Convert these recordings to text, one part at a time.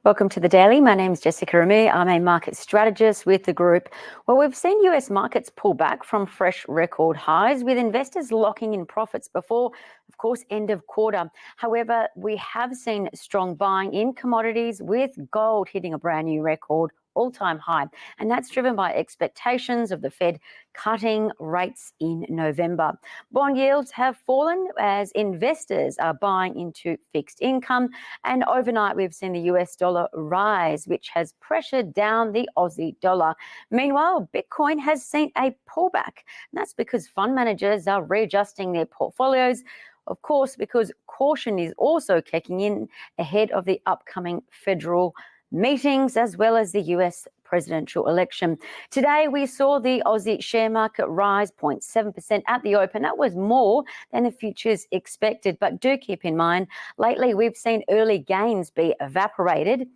Welcome to the Daily. My name is Jessica Remy. I'm a market strategist with the group. Well, we've seen US markets pull back from fresh record highs, with investors locking in profits before, of course, end of quarter. However, we have seen strong buying in commodities, with gold hitting a brand new record all-time high, and that's driven by expectations of the Fed cutting rates in November. Bond yields have fallen as investors are buying into fixed income, and overnight we've seen the US dollar rise, which has pressured down the Aussie dollar. Meanwhile, Bitcoin has seen a pullback, and that's because fund managers are readjusting their portfolios, of course, because caution is also kicking in ahead of the upcoming federal meetings as well as the US presidential election. Today, we saw the Aussie share market rise 0.7% at the open. That was more than the futures expected. But do keep in mind, lately we've seen early gains be evaporated.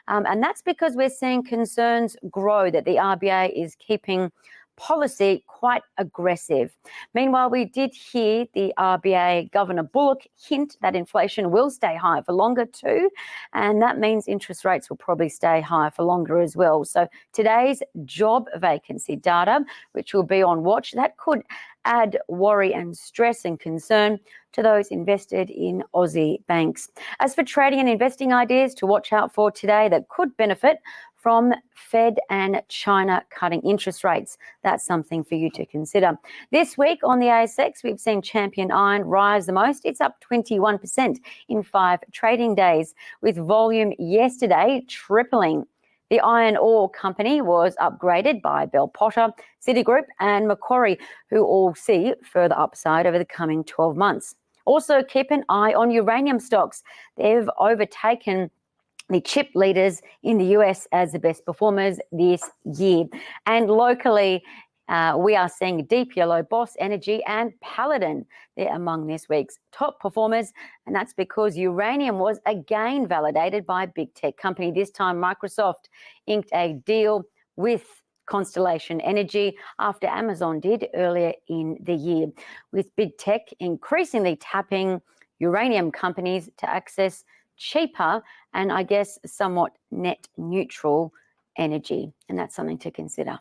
And that's because we're seeing concerns grow that the RBA is keeping policy quite aggressive. Meanwhile, we did hear the RBA Governor Bullock hint that inflation will stay high for longer too, and that means interest rates will probably stay high for longer as well. So today's job vacancy data, which will be on watch, that could add worry and stress and concern to those invested in Aussie banks. As for trading and investing ideas to watch out for today that could benefit from Fed and China cutting interest rates, that's something for you to consider. This week on the ASX, we've seen Champion Iron rise the most. It's up 21% in 5 trading days, with volume yesterday tripling. The iron ore company was upgraded by Bell Potter, Citigroup and Macquarie, who all see further upside over the coming 12 months. Also, keep an eye on uranium stocks. They've overtaken the chip leaders in the US as the best performers this year. And locally, we are seeing Deep Yellow, Boss Energy and Paladin. They're among this week's top performers, and that's because uranium was again validated by a big tech company. This time, Microsoft inked a deal with Constellation Energy after Amazon did earlier in the year, with big tech increasingly tapping uranium companies to access cheaper and, I guess, somewhat net neutral energy. And that's something to consider.